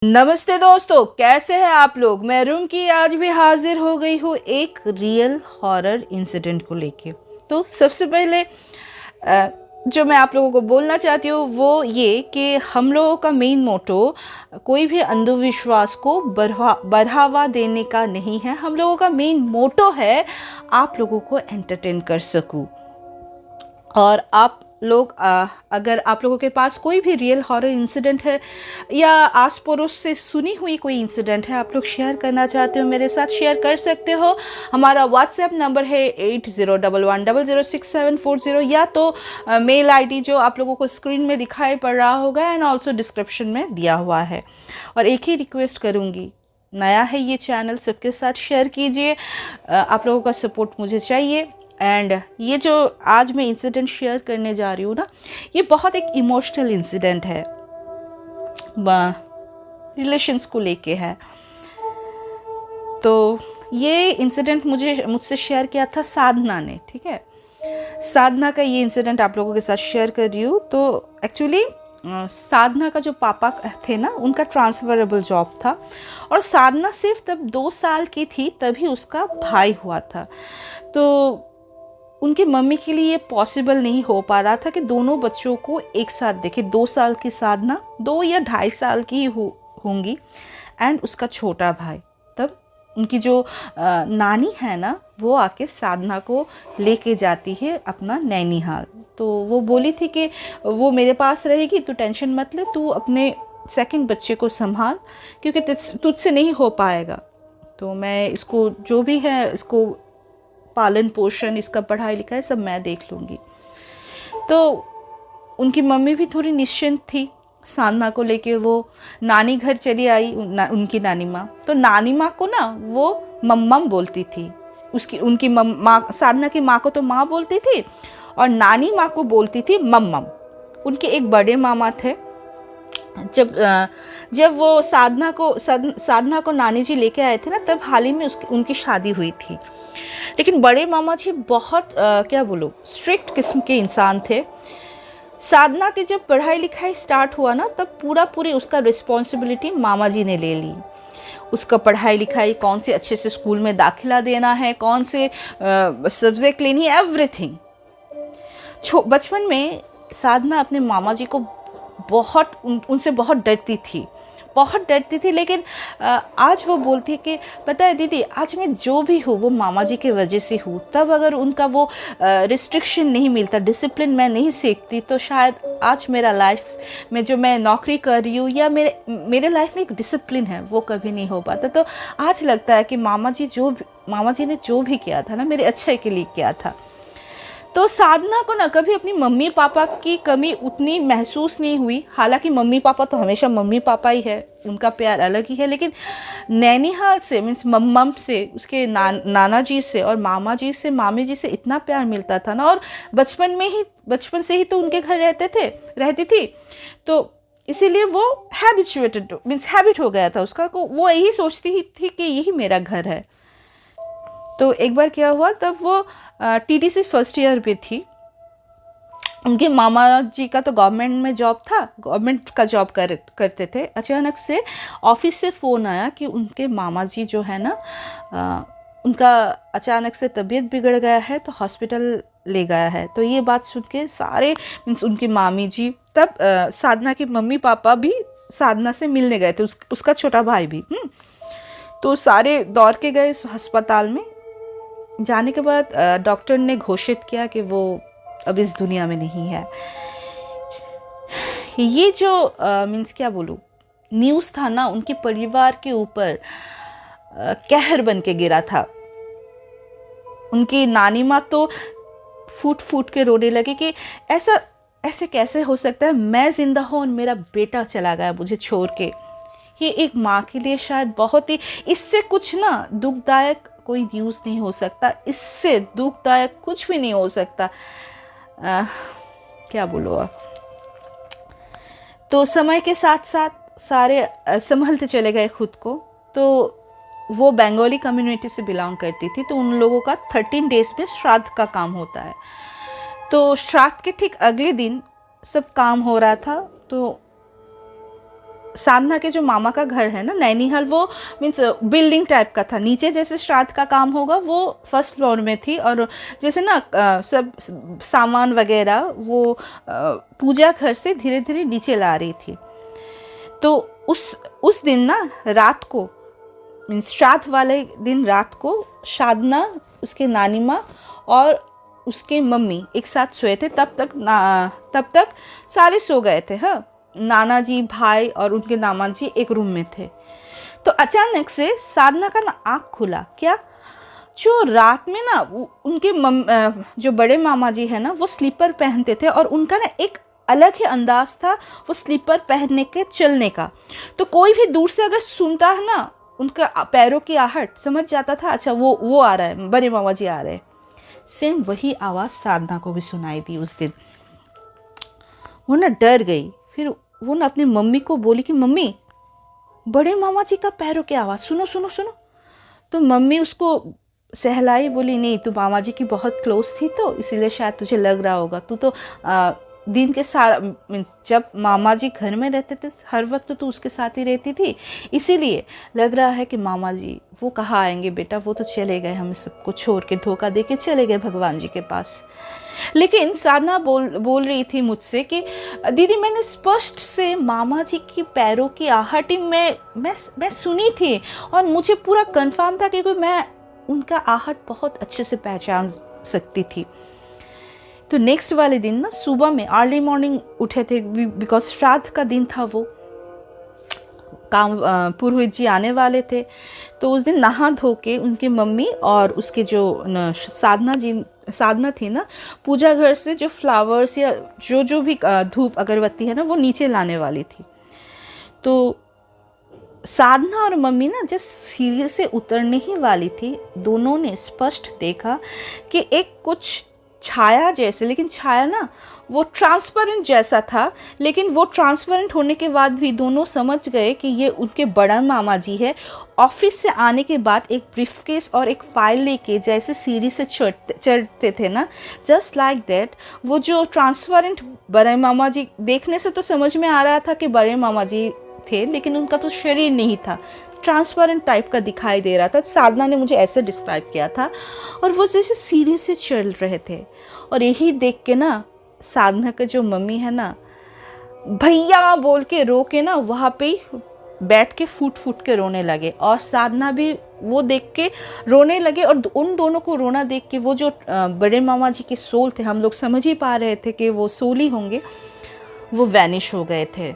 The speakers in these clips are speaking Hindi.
नमस्ते दोस्तों, कैसे हैं आप लोग। मैं रुमकी आज भी हाजिर हो गई हूँ एक रियल हॉरर इंसिडेंट को लेके। तो सबसे पहले जो मैं आप लोगों को बोलना चाहती हूँ वो ये कि हम लोगों का मेन मोटो कोई भी अंधविश्वास को बढ़ावा देने का नहीं है। हम लोगों का मेन मोटो है आप लोगों को एंटरटेन कर सकूँ। और आप लोग अगर आप लोगों के पास कोई भी रियल हॉरर इंसिडेंट है या आस पड़ोस से सुनी हुई कोई इंसिडेंट है, आप लोग शेयर करना चाहते हो मेरे साथ, शेयर कर सकते हो। हमारा व्हाट्सएप नंबर है 8011006740 या तो मेल आईडी जो आप लोगों को स्क्रीन में दिखाई पड़ रहा होगा एंड ऑल्सो डिस्क्रिप्शन में दिया हुआ है। और एक ही रिक्वेस्ट करूँगी, नया है ये चैनल, सबके साथ शेयर कीजिए। आप लोगों का सपोर्ट मुझे चाहिए। एंड ये जो आज मैं इंसिडेंट शेयर करने जा रही हूँ ना, ये बहुत एक इमोशनल इंसिडेंट है, रिलेशंस को लेके है। तो ये इंसिडेंट मुझसे शेयर किया था साधना ने, ठीक है। साधना का ये इंसिडेंट आप लोगों के साथ शेयर कर रही हूँ। तो एक्चुअली साधना का जो पापा थे ना, उनका ट्रांसफरेबल जॉब था और साधना सिर्फ तब 2 साल की थी, तभी उसका भाई हुआ था। तो उनकी मम्मी के लिए ये पॉसिबल नहीं हो पा रहा था कि दोनों बच्चों को एक साथ देखे। 2 साल की साधना 2 या 2.5 साल की होंगी एंड उसका छोटा भाई। तब उनकी जो नानी है ना, वो आके साधना को लेके जाती है अपना नैनीहाल। तो वो बोली थी कि वो मेरे पास रहेगी, तू टेंशन मत ले, तू अपने सेकंड बच्चे को संभाल क्योंकि तुझसे नहीं हो पाएगा। तो मैं इसको जो भी है, इसको पालन पोषण, इसका पढ़ाई लिखाई सब मैं देख लूँगी। तो उनकी मम्मी भी थोड़ी निश्चिंत थी साधना को लेके। वो नानी घर चली आई, उनकी नानी माँ। तो नानी माँ को ना वो मम्मम बोलती थी। उनकी माँ, साधना की माँ को तो माँ बोलती थी और नानी माँ को बोलती थी मम्मम। उनके एक बड़े मामा थे। जब वो साधना को नानी जी लेके आए थे ना, तब हाल ही में उनकी शादी हुई थी। लेकिन बड़े मामा जी बहुत क्या बोलो, स्ट्रिक्ट किस्म के इंसान थे। साधना की जब पढ़ाई लिखाई स्टार्ट हुआ ना, तब पूरी उसका रिस्पॉन्सिबिलिटी मामा जी ने ले ली। उसका पढ़ाई लिखाई, कौन से अच्छे से स्कूल में दाखिला देना है, कौन से सब्जेक्ट लेनी है, एवरीथिंग। बचपन में साधना अपने मामा जी को उनसे बहुत डरती थी। लेकिन आज वो बोलती है कि पता है दीदी, आज मैं जो भी हूँ वो मामा जी की वजह से हूँ। तब अगर उनका वो रिस्ट्रिक्शन नहीं मिलता, डिसिप्लिन मैं नहीं सीखती, तो शायद आज मेरा लाइफ में जो मैं नौकरी कर रही हूँ या मेरे लाइफ में एक डिसिप्लिन है, वो कभी नहीं हो पाता। तो आज लगता है कि मामा जी ने जो भी किया था ना, मेरे अच्छे के लिए किया था। तो साधना को ना कभी अपनी मम्मी पापा की कमी उतनी महसूस नहीं हुई। हालांकि मम्मी पापा तो हमेशा मम्मी पापा ही है, उनका प्यार अलग ही है। लेकिन नैनीहाल से मीन्स मम्मम से, उसके नाना जी से और मामा जी से, मामी जी से इतना प्यार मिलता था ना। और बचपन से ही तो उनके घर रहती थी। तो इसीलिए वो हैबिट हो गया था उसका को। वो यही सोचती ही थी कि यही मेरा घर है। तो एक बार क्या हुआ, तब वो टीटीसी फर्स्ट ईयर पे थी। उनके मामा जी का तो गवर्नमेंट में जॉब था, गवर्नमेंट का जॉब करते थे। अचानक से ऑफिस से फ़ोन आया कि उनके मामा जी जो है ना, उनका अचानक से तबीयत बिगड़ गया है, तो हॉस्पिटल ले गया है। तो ये बात सुन के सारे मीन्स उनकी मामी जी, तब साधना के मम्मी पापा भी साधना से मिलने गए थे, उसका छोटा भाई भी। तो सारे दौड़ के गए इस अस्पताल में। जाने के बाद डॉक्टर ने घोषित किया कि वो अब इस दुनिया में नहीं है। ये जो मीन्स क्या बोलूँ, न्यूज़ था ना, उनके परिवार के ऊपर कहर बन के गिरा था। उनकी नानी माँ तो फूट के रोने लगी कि ऐसे कैसे हो सकता है, मैं जिंदा हूँ और मेरा बेटा चला गया मुझे छोड़ के। ये एक माँ के लिए शायद बहुत ही, इससे कुछ ना दुखदायक कोई न्यूज़ नहीं हो सकता, इससे दुखदायक कुछ भी नहीं हो सकता। क्या बोलो अब। तो समय के साथ साथ सारे संभलते चले गए खुद को। तो वो बंगाली कम्युनिटी से बिलोंग करती थी, तो उन लोगों का 13 डेज में श्राद्ध का काम होता है। तो श्राद्ध के ठीक अगले दिन सब काम हो रहा था। तो साधना के जो मामा का घर है ना नैनीहाल, वो मीन्स बिल्डिंग टाइप का था। नीचे जैसे श्राद्ध का काम होगा वो फर्स्ट फ्लोर में थी, और जैसे ना सब सामान वगैरह वो पूजा घर से धीरे धीरे नीचे ला रही थी। तो उस दिन ना रात को, मीन्स श्राद्ध वाले दिन रात को, साधना, उसके नानी माँ और उसके मम्मी एक साथ सोए थे। तब तक सारे सो गए थे। हाँ, नाना जी, भाई और उनके दामाद जी एक रूम में थे। तो अचानक से साधना का ना आँख खुला। क्या? जो रात में ना उनके जो बड़े मामा जी है ना, वो स्लीपर पहनते थे और उनका ना एक अलग ही अंदाज था वो स्लीपर पहनने के, चलने का। तो कोई भी दूर से अगर सुनता है ना उनका पैरों की आहट, समझ जाता था अच्छा वो आ रहा है, बड़े मामा जी आ रहे हैं। सेम वही आवाज़ साधना को भी सुनाई दी उस दिन। वो ना डर गई। फिर वो ना अपनी मम्मी को बोली कि मम्मी, बड़े मामा जी का पैरों की आवाज़, सुनो सुनो सुनो। तो मम्मी उसको सहलाई, बोली नहीं, तू मामा जी की बहुत क्लोज थी तो इसीलिए शायद तुझे लग रहा होगा। तू तो दिन के सारा, जब मामा जी घर में रहते थे हर वक्त तो उसके साथ ही रहती थी, इसीलिए लग रहा है कि मामा जी वो कहाँ आएंगे बेटा, वो तो चले गए, हमें सबको छोड़ के, धोखा दे के चले गए भगवान जी के पास। लेकिन साधना बोल रही थी मुझसे कि दीदी, मैंने स्पष्ट से मामा जी की पैरों की आहट मैं सुनी थी और मुझे पूरा कंफर्म था क्योंकि मैं उनका आहट बहुत अच्छे से पहचान सकती थी। तो नेक्स्ट वाले दिन ना सुबह में अर्ली मॉर्निंग उठे थे, बिकॉज श्राद्ध का दिन था, वो काम पुरोहित जी आने वाले थे। तो उस दिन नहा धो के उनकी मम्मी और उसके जो साधना थी ना, पूजा घर से जो फ्लावर्स या जो भी धूप अगरबत्ती है ना वो नीचे लाने वाली थी। तो साधना और मम्मी ना जब सीढ़ी से उतरने ही वाली थी, दोनों ने स्पष्ट देखा कि एक कुछ छाया जैसे, लेकिन छाया ना वो ट्रांसपेरेंट जैसा था, लेकिन वो ट्रांसपेरेंट होने के बाद भी दोनों समझ गए कि ये उनके बड़ा मामा जी है। ऑफिस से आने के बाद एक ब्रीफकेस और एक फाइल लेके जैसे सीढ़ी से चढ़ते थे ना, जस्ट लाइक दैट वो जो ट्रांसपेरेंट बड़े मामा जी, देखने से तो समझ में आ रहा था कि बड़े मामा जी थे, लेकिन उनका तो शरीर नहीं था, ट्रांसपेरेंट टाइप का दिखाई दे रहा था। साधना ने मुझे ऐसे डिस्क्राइब किया था, और वो जैसे सीढ़ी से चल रहे थे। और यही देख के ना साधना का जो मम्मी है ना, भैया बोल के रो के ना वहाँ पे बैठ के फूट के रोने लगे, और साधना भी वो देख के रोने लगे। और उन दोनों को रोना देख के वो जो बड़े मामा जी के सोल थे, हम लोग समझ ही पा रहे थे कि वो सोल ही होंगे, वो वैनिश हो गए थे।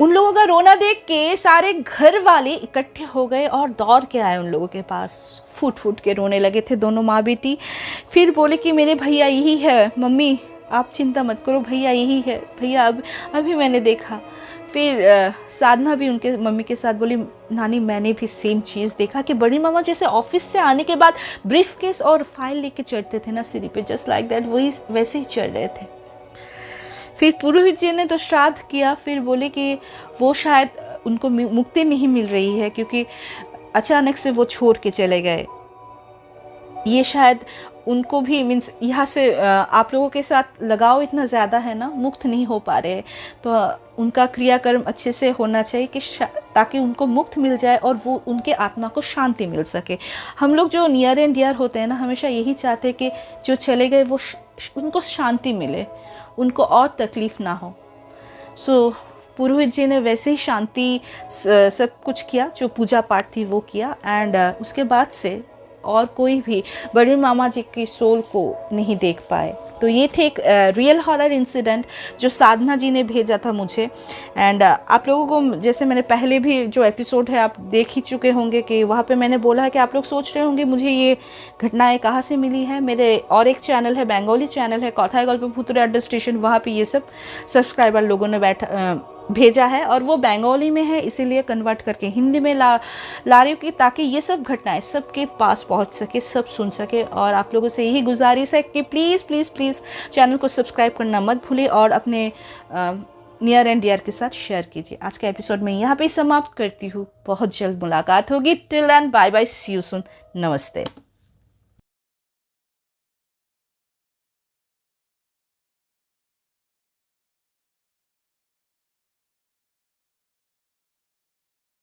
उन लोगों का रोना देख के सारे घर वाले इकट्ठे हो गए और दौड़ के आए उन लोगों के पास, फूट के रोने लगे थे दोनों माँ बेटी। फिर बोले कि मेरे भैया यही है, मम्मी आप चिंता मत करो, भैया यही है, भैया अभी मैंने देखा। फिर साधना भी उनके मम्मी के साथ बोली, नानी मैंने भी सेम चीज़ देखा कि बड़ी मामा जैसे ऑफिस से आने के बाद ब्रीफकेस और फाइल लेके चढ़ते थे ना सीढ़ी पे, जस्ट लाइक दैट वही वैसे ही चढ़ रहे थे। फिर पुरोहित जी ने तो श्राद्ध किया। फिर बोले कि वो शायद उनको मुक्ति नहीं मिल रही है क्योंकि अचानक से वो छोड़ के चले गए। ये शायद उनको भी मीन्स यहाँ से आप लोगों के साथ लगाव इतना ज़्यादा है ना, मुक्त नहीं हो पा रहे, तो उनका क्रियाकर्म अच्छे से होना चाहिए कि ताकि उनको मुक्त मिल जाए और वो उनके आत्मा को शांति मिल सके। हम लोग जो नियर एंड डियर होते हैं ना, हमेशा यही चाहते हैं कि जो चले गए वो उनको शांति मिले, उनको और तकलीफ़ ना हो। सो पुरोहित जी ने वैसे ही शांति सब कुछ किया, जो पूजा पाठ थी वो किया। एंड उसके बाद से और कोई भी बड़े मामा जी की सोल को नहीं देख पाए। तो ये थे एक रियल हॉरर इंसिडेंट जो साधना जी ने भेजा था मुझे। एंड आप लोगों को, जैसे मैंने पहले भी जो एपिसोड है आप देख ही चुके होंगे कि वहाँ पे मैंने बोला है कि आप लोग सोच रहे होंगे मुझे ये घटनाएं कहाँ से मिली है। मेरे और एक चैनल है, बंगाली चैनल है कथाय गल्प भूतरे अड्डा स्टेशन, वहाँ पे ये सब सब्सक्राइबर लोगों ने भेजा है और वो बंगाली में है, इसीलिए कन्वर्ट करके हिंदी में ला रही हूँ कि ताकि ये सब घटनाएं सबके पास पहुँच सके, सब सुन सके। और आप लोगों से यही गुजारिश है कि प्लीज़ प्लीज़ प्लीज़ चैनल को सब्सक्राइब करना मत भूलिए और अपने नियर एंड डियर के साथ शेयर कीजिए। आज का एपिसोड मैं यहाँ पे समाप्त करती हूँ। बहुत जल्द मुलाकात होगी। Till then bye bye, see you soon, नमस्ते।